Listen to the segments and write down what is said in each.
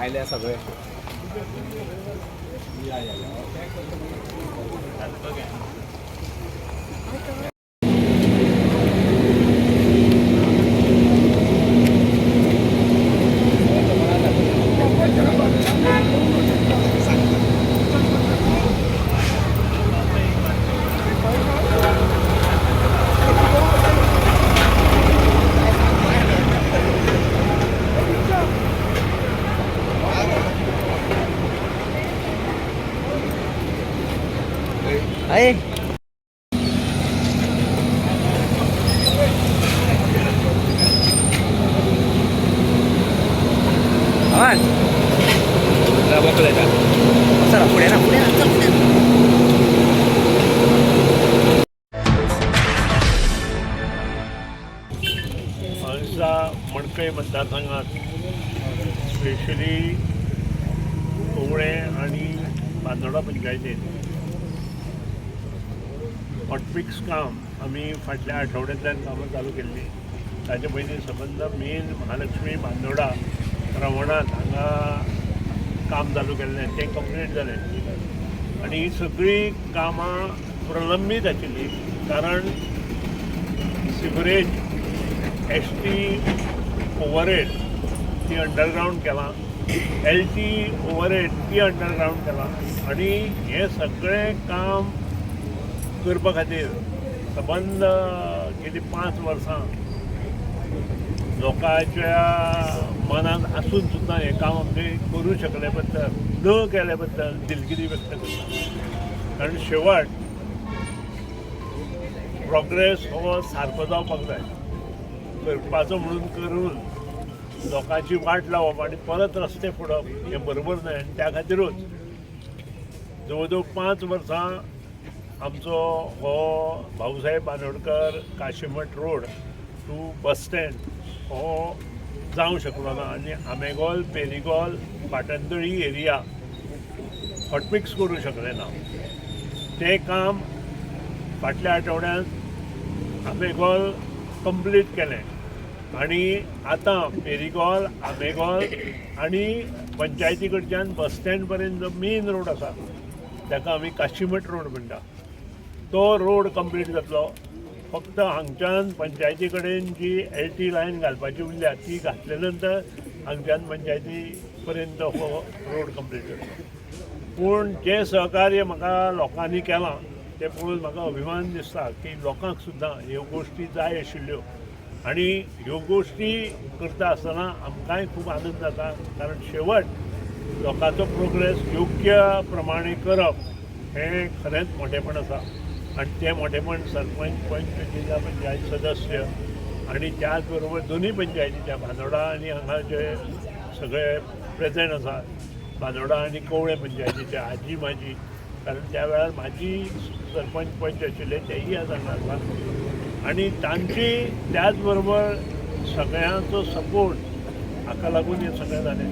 आयले सगळे आहे चला पुढे ना पुढे ना चल पुढे मणकय मतदारसंघात स्पेशली कोवळे आणि बांदोडा पंचायतीत हॉटपिक्स काम आम्ही फाटल्या आठवड्यांतल्यान कामां चालू केल्ली. ताचे पयलीं सबंद मेन महालक्ष्मी बांदोडा रवणात हांगा काम चालू केल्लें तें कंप्लीट जालें आनी ही सगळीं कामां प्रलंबीत आशिल्लीं कारण सिवरेज ST ओवरहेड ती अंडरग्रावंड केलां, LT ओवरहेड ती अंडरग्रावंड केलां आनी हें सगळें काम करपा खातीर सबंद गेली 5 वर्सां लोकांच्या मनांत आसून सुद्दां हें काम आमचे करूं शकले बद्दल न केले बद्दल दिलगिरी व्यक्त करता. कारण शेवट प्रोग्रेस हो सारको जावपाक जाय. करपाचो म्हणून करून लोकांची वाट लावप आनी परत रस्ते फोडप हें बरोबर न्हय आनी त्या खातीरूच जवळ जवळ 5 वर्सां आमचो हो Bhausaheb Bandodkar Kashimath road to bus stand हो जावंक शकलो ना आनी आमेगोल पेरिगोल पाटणतळी एरिया हॉटमिक्स करूं शकले ना. तें काम फाटल्या आठवड्यांत आमेगोल कंप्लीट केलें आनी आतां पेरिगोल आमेगोल आनी पंचायती कडच्यान बस स्टँड पर्यंत जो मेन रोड आसा ताका आमी काशीमठ रोड म्हणटा तो रोड कंप्लीट जातलो. फक्त हांगच्यान पंचायती कडेन जी LT लायन घालपाची उरल्या ती घातले नंतर हांगच्यान पंचायती पर्यंत हो रोड कंप्लीट जातलो. पूण जें सहकार्य म्हाका लोकांनी केलां तें पळोवन म्हाका अभिमान दिसता की लोकांक सुद्दां ह्यो गोश्टी जाय आशिल्ल्यो आनी ह्यो गोश्टी करता आसतना आमकांय खूब आनंद जाता. कारण शेवट लोकांचो प्रोग्रेस योग्य प्रमाणे करप हें खरेंच मोठेपण आसा आनी तें मोठेपण सरपंच पंच जिल्हा पंचायत सदस्य आनी त्याच बरोबर दोनूय पंचायतीच्या बांदोडा आनी हांगा जे सगळे प्रेजेंट आसात बांदोडा आनी कोवळे पंचायतीचे आजी माजी कारण त्या वेळार म्हाजी सरपंच पंच आशिल्ले तेही आज हांगा आसात आनी तांची त्याच बरोबर सगळ्यांचो सपोर्ट हाका लागून हें सगळें जालें.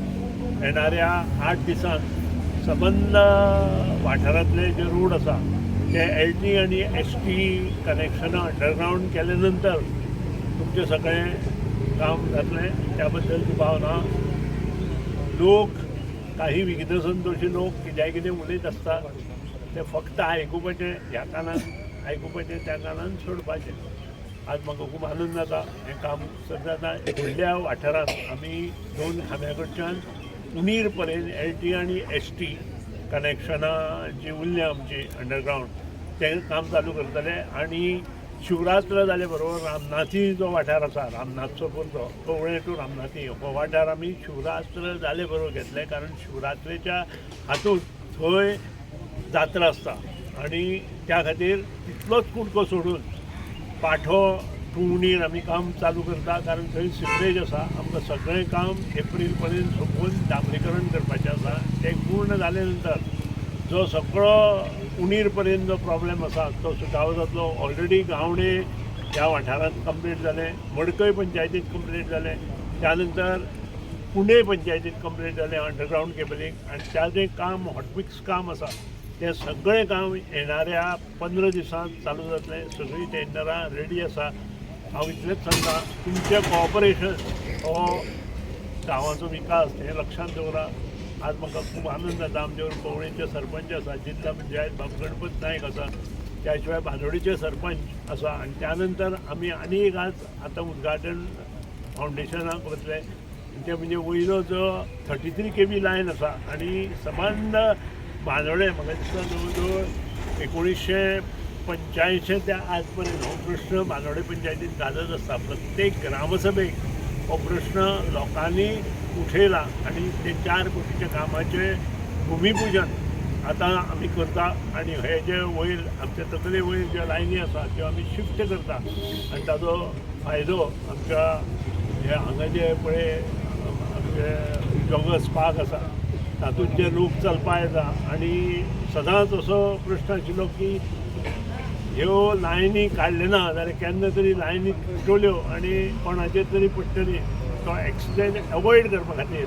येणाऱ्या 8 दिसांत सबंद वाठारांतले जे रोड आसा ते LT आनी ST कनेक्शनां अंडरग्रावंड केले नंतर तुमचें सगळें काम जातलें. त्या बद्दलची भावना लोक काही विघ्नसंतोशी लोक कित्याक कितें उलयत आसता ते फक्त आयकुपाचें ह्या कानान आयकुपाचें त्या कानान सोडपाचें. आज म्हाका खूब आनंद जाता हें काम सद्या व्हडल्या वाठारांत आमी 2 खांब्या कडच्यान उणीर पर्यंत LT आनी ST कनेक्शनां जी उरल्या आमची अंडरग्रावंड तें काम चालू करतले आनी शिवरात्र जाले बरोबर रामनाथी जो वाठार आसा रामनाथचो पुरतो कोवळे टू रामनाथी हो वाठार आमी शिवरात्र जाले बरोबर घेतले कारण शिवरात्रेच्या हातूंत थंय जात्रा आसता आनी त्या खातीर तितलोच कुडको सोडून पाठो टू उणीर आमी काम चालू करता कारण थंय सिवरेज आसा. आमकां सगळें काम एप्रील पर्यंत सोंपून डांबरीकरण करपाचें आसा. तें पूर्ण जाले नंतर जो सगळो उणीर पर्यंत जो प्रॉब्लेम आसा तो सुटावो जातलो. ऑलरेडी गावडे ह्या वाठारांत कंप्लीट जाले, मडकय पंचायतीत कंप्लीट जाले, त्यानंतर पुणे पंचायतीत कंप्लीट जाले अंडरग्रावंड केबलिंग, आनी त्याचें काम हॉटमिक्स काम आसा तें सगळें काम येणाऱ्या 15 दिसांत चालू जातलें. सगळीं टेंडरां रेडी आसा. हांव इतलेंच सांगता, तुमचें कॉपरेशन हो गांवाचो विकास हें लक्षांत दवरा. आज म्हाका खूब आनंद जाता, आमचे बरोबर कवळेचे सरपंच आसा, जिल्ला पंचायत बाब गणपत नायक आसा, त्या शिवाय बांदोडेचे सरपंच आसा, आनी त्यानंतर आमी आनी एक आज आतां उद्घाटन फावंडेशनाक वतले. ते म्हणजे वयलो जो 33 kV लायन आसा आनी संबंद बांदोडे म्हाका दिसता जवळ जवळ 1985 ते आज पर्यंत हो प्रश्न बांदोडे पंचायतीत गाजत आसता. प्रत्येक ग्रामसभेक हो प्रश्न लोकांनी उठयला आनी ते 4 कोटीच्या कामाचे भुमिपूजन आतां आमी करता. आनी हे जे वयर आमचे तकले वयर ज्यो लायनी आसा त्यो आमी शिफ्ट करता आनी ताजो फायदो आमच्या हे हांगा जे पळय आमचे जॉगर्स पार्क आसा तातूंत जे लोक चलपा येता. आनी सदांच असो प्रश्न आशिल्लो की ह्यो लायनी काडले ना जाल्यार केन्ना तरी लायनी तुटल्यो आनी कोणाचेर तरी पडटली. तो एक्सिडेंट एवॉयड करपा खातीर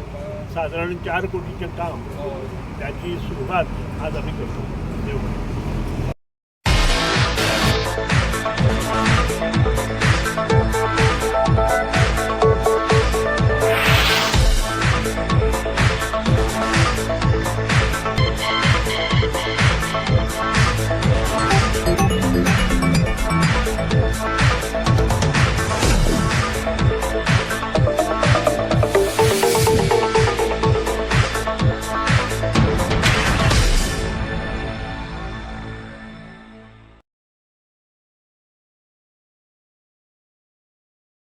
सादारण 4 कोटीचें काम त्याची सुरवात आज आमी करतो. देव